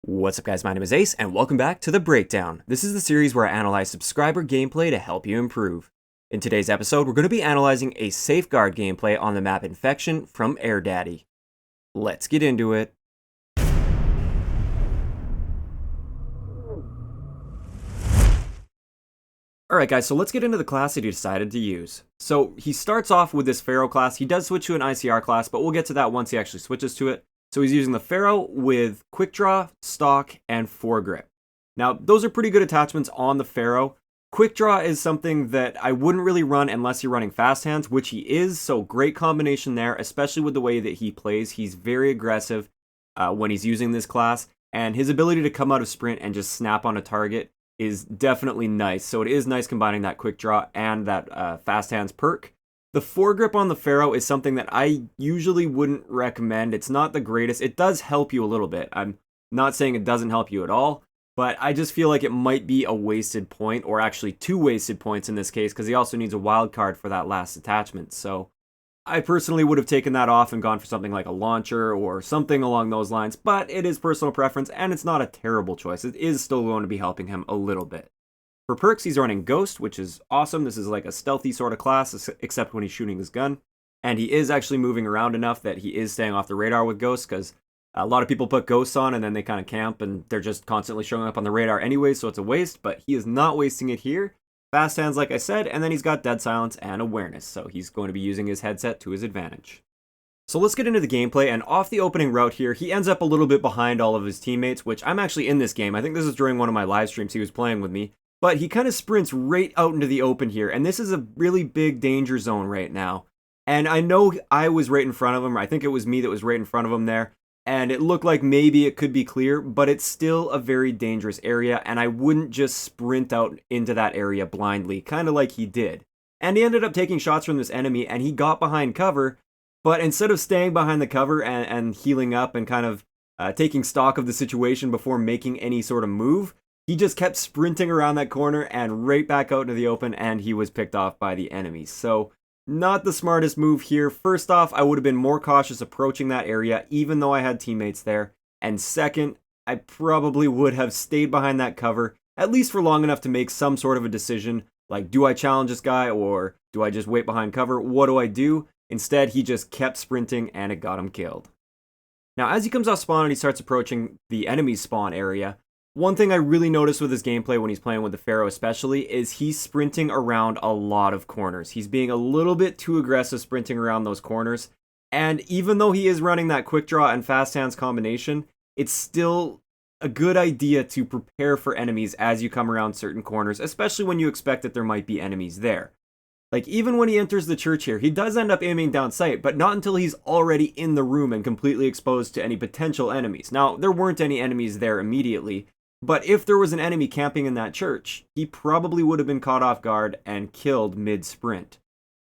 What's up guys, my name is Ace, and welcome back to The Breakdown. This is the series where I analyze subscriber gameplay to help you improve. In today's episode, we're going to be analyzing a safeguard gameplay on the map Infection from Daddyy. Let's get into it. Alright guys, so let's get into the class that he decided to use. So he starts off with this Pharaoh class. He does switch to an ICR class, but we'll get to that once he actually switches to it. So he's using the Pharaoh with Quick Draw, Stock, and Foregrip. Now, those are pretty good attachments on the Pharaoh. Quick Draw is something that I wouldn't really run unless you're running Fast Hands, which he is, so great combination there, especially with the way that he plays. He's very aggressive when he's using this class, and his ability to come out of sprint and just snap on a target is definitely nice. So it is nice combining that Quick Draw and that Fast Hands perk. The foregrip on the Pharaoh is something that I usually wouldn't recommend. It's not the greatest. It does help you a little bit. I'm not saying it doesn't help you at all, but I just feel like it might be a wasted point, or actually two wasted points in this case, because he also needs a wild card for that last attachment. So I personally would have taken that off and gone for something like a launcher or something along those lines, but it is personal preference and it's not a terrible choice. It is still going to be helping him a little bit. For perks, he's running Ghost, which is awesome. This is like a stealthy sort of class, except when he's shooting his gun. And he is actually moving around enough that he is staying off the radar with Ghost, because a lot of people put Ghosts on and then they kind of camp and they're just constantly showing up on the radar anyway, so it's a waste, but he is not wasting it here. Fast Hands, like I said, and then he's got Dead Silence and Awareness, so he's going to be using his headset to his advantage. So let's get into the gameplay, and off the opening route here, he ends up a little bit behind all of his teammates, which I'm actually in this game. I think this is during one of my live streams he was playing with me. But he kind of sprints right out into the open here, and this is a really big danger zone right now. And I know I was right in front of him, or I think it was me that was right in front of him there, and it looked like maybe it could be clear, but it's still a very dangerous area, and I wouldn't just sprint out into that area blindly, kind of like he did. And he ended up taking shots from this enemy, and he got behind cover, but instead of staying behind the cover and healing up and kind of taking stock of the situation before making any sort of move, he just kept sprinting around that corner and right back out into the open, and he was picked off by the enemies. So, not the smartest move here. First off, I would have been more cautious approaching that area, even though I had teammates there. And second, I probably would have stayed behind that cover, at least for long enough to make some sort of a decision, like, do I challenge this guy, or do I just wait behind cover? What do I do? Instead, he just kept sprinting, and it got him killed. Now, as he comes off spawn and he starts approaching the enemy spawn area, one thing I really noticed with his gameplay when he's playing with the Pharaoh especially is he's sprinting around a lot of corners. He's being a little bit too aggressive sprinting around those corners. And even though he is running that Quick Draw and Fast Hands combination, it's still a good idea to prepare for enemies as you come around certain corners, especially when you expect that there might be enemies there. Like, even when he enters the church here, he does end up aiming down sight, but not until he's already in the room and completely exposed to any potential enemies. Now, there weren't any enemies there immediately, but if there was an enemy camping in that church, he probably would have been caught off guard and killed mid-sprint.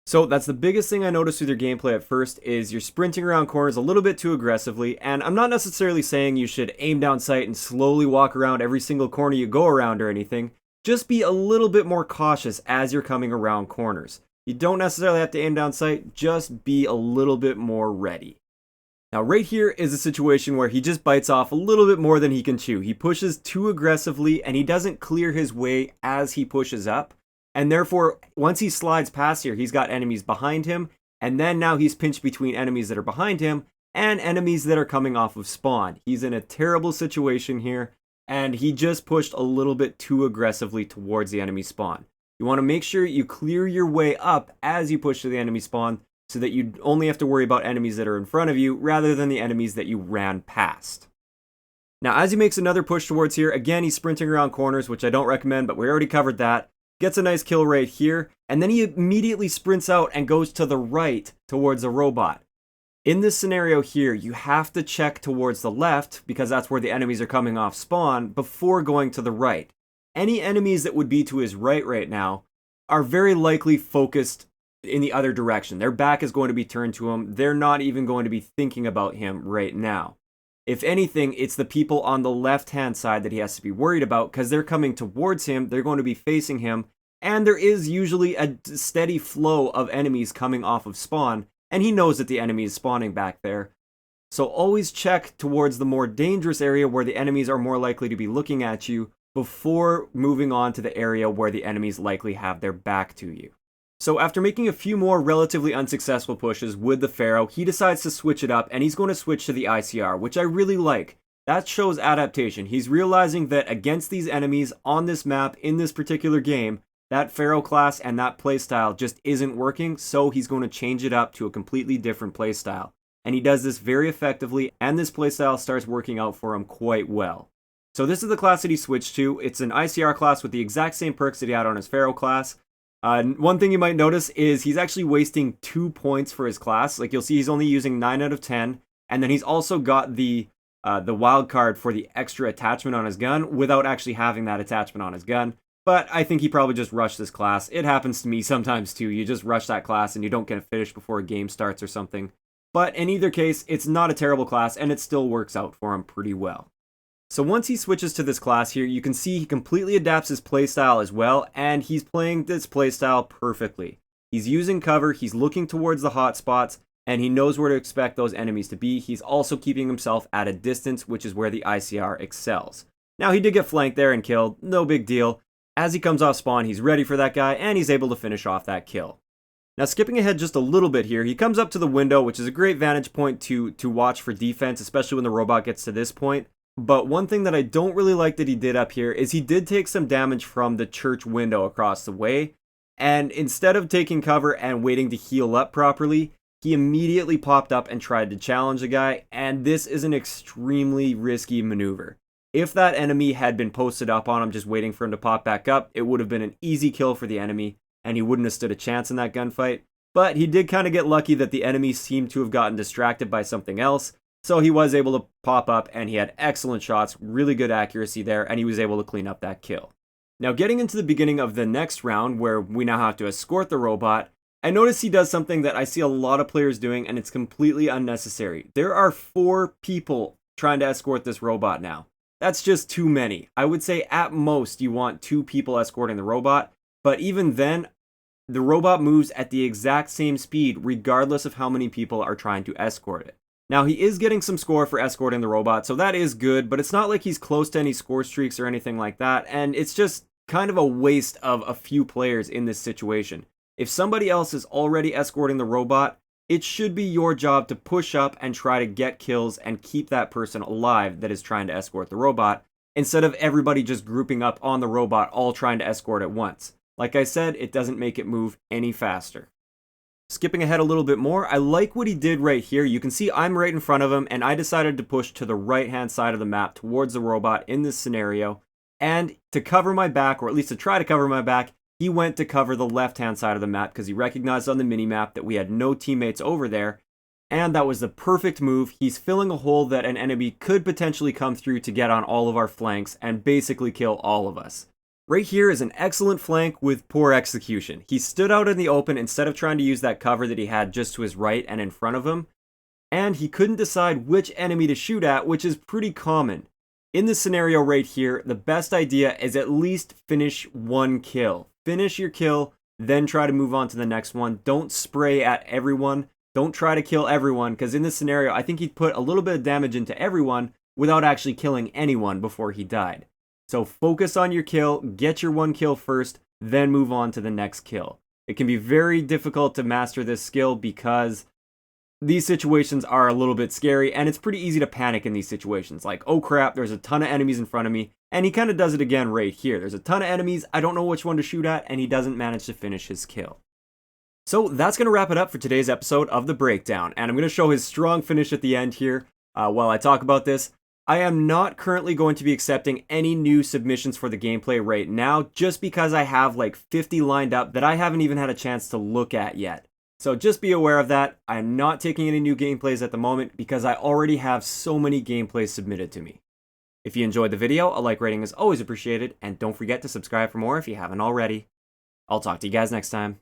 So that's the biggest thing I noticed with your gameplay at first, is you're sprinting around corners a little bit too aggressively, and I'm not necessarily saying you should aim down sight and slowly walk around every single corner you go around or anything. Just be a little bit more cautious as you're coming around corners. You don't necessarily have to aim down sight, just be a little bit more ready. Now right here is a situation where he just bites off a little bit more than he can chew. He pushes too aggressively and he doesn't clear his way as he pushes up. And therefore, once he slides past here, he's got enemies behind him. And then now he's pinched between enemies that are behind him and enemies that are coming off of spawn. He's in a terrible situation here, and he just pushed a little bit too aggressively towards the enemy spawn. You want to make sure you clear your way up as you push to the enemy spawn, so that you only have to worry about enemies that are in front of you rather than the enemies that you ran past. Now, as he makes another push towards here, again, he's sprinting around corners, which I don't recommend, but we already covered that. Gets a nice kill right here, and then he immediately sprints out and goes to the right towards a robot. In this scenario here, you have to check towards the left, because that's where the enemies are coming off spawn, before going to the right. Any enemies that would be to his right now are very likely focused in the other direction. Their back is going to be turned to him. They're not even going to be thinking about him right now. If anything, it's the people on the left-hand side that he has to be worried about, because they're coming towards him, they're going to be facing him, and there is usually a steady flow of enemies coming off of spawn, and he knows that the enemy is spawning back there. So always check towards the more dangerous area where the enemies are more likely to be looking at you before moving on to the area where the enemies likely have their back to you. So after making a few more relatively unsuccessful pushes with the Pharaoh, he decides to switch it up and he's going to switch to the ICR, which I really like. That shows adaptation. He's realizing that against these enemies on this map in this particular game, that Pharaoh class and that playstyle just isn't working, so he's going to change it up to a completely different playstyle. And he does this very effectively, and this playstyle starts working out for him quite well. So this is the class that he switched to. It's an ICR class with the exact same perks that he had on his Pharaoh class. One thing you might notice is he's actually wasting 2 points for his class. Like you'll see he's only using 9 out of 10. And then he's also got the wild card for the extra attachment on his gun without actually having that attachment on his gun. But I think he probably just rushed this class. It happens to me sometimes too. You just rush that class and you don't get it finished before a game starts or something. But in either case, it's not a terrible class and it still works out for him pretty well. So once he switches to this class here, you can see he completely adapts his playstyle as well, and he's playing this playstyle perfectly. He's using cover, he's looking towards the hot spots, and he knows where to expect those enemies to be. He's also keeping himself at a distance, which is where the ICR excels. Now he did get flanked there and killed, no big deal. As he comes off spawn, he's ready for that guy, and he's able to finish off that kill. Now skipping ahead just a little bit here, he comes up to the window, which is a great vantage point to watch for defense, especially when the robot gets to this point. But one thing that I don't really like that he did up here is he did take some damage from the church window across the way. And instead of taking cover and waiting to heal up properly, he immediately popped up and tried to challenge the guy. And this is an extremely risky maneuver. If that enemy had been posted up on him just waiting for him to pop back up, it would have been an easy kill for the enemy and he wouldn't have stood a chance in that gunfight. But he did kind of get lucky that the enemy seemed to have gotten distracted by something else. So he was able to pop up and he had excellent shots, really good accuracy there, and he was able to clean up that kill. Now getting into the beginning of the next round where we now have to escort the robot, I notice he does something that I see a lot of players doing and it's completely unnecessary. There are 4 people trying to escort this robot now. That's just too many. I would say at most you want 2 people escorting the robot, but even then, the robot moves at the exact same speed regardless of how many people are trying to escort it. Now, he is getting some score for escorting the robot, so that is good, but it's not like he's close to any score streaks or anything like that, and it's just kind of a waste of a few players in this situation. If somebody else is already escorting the robot, it should be your job to push up and try to get kills and keep that person alive that is trying to escort the robot, instead of everybody just grouping up on the robot all trying to escort at once. Like I said, it doesn't make it move any faster. Skipping ahead a little bit more, I like what he did right here. You can see I'm right in front of him, and I decided to push to the right-hand side of the map towards the robot in this scenario. And to cover my back, or at least to try to cover my back, he went to cover the left-hand side of the map because he recognized on the mini-map that we had no teammates over there. And that was the perfect move. He's filling a hole that an enemy could potentially come through to get on all of our flanks and basically kill all of us. Right here is an excellent flank with poor execution. He stood out in the open instead of trying to use that cover that he had just to his right and in front of him. And he couldn't decide which enemy to shoot at, which is pretty common. In this scenario right here, the best idea is at least finish 1 kill. Finish your kill, then try to move on to the next one. Don't spray at everyone. Don't try to kill everyone, because in this scenario, I think he'd put a little bit of damage into everyone without actually killing anyone before he died. So focus on your kill, get your 1 kill first, then move on to the next kill. It can be very difficult to master this skill because these situations are a little bit scary and it's pretty easy to panic in these situations. Like, oh crap, there's a ton of enemies in front of me, and he kind of does it again right here. There's a ton of enemies, I don't know which one to shoot at, and he doesn't manage to finish his kill. So that's going to wrap it up for today's episode of The Breakdown, and I'm going to show his strong finish at the end here while I talk about this. I am not currently going to be accepting any new submissions for the gameplay right now, just because I have like 50 lined up that I haven't even had a chance to look at yet. So just be aware of that. I am not taking any new gameplays at the moment because I already have so many gameplays submitted to me. If you enjoyed the video, a like rating is always appreciated, and don't forget to subscribe for more if you haven't already. I'll talk to you guys next time.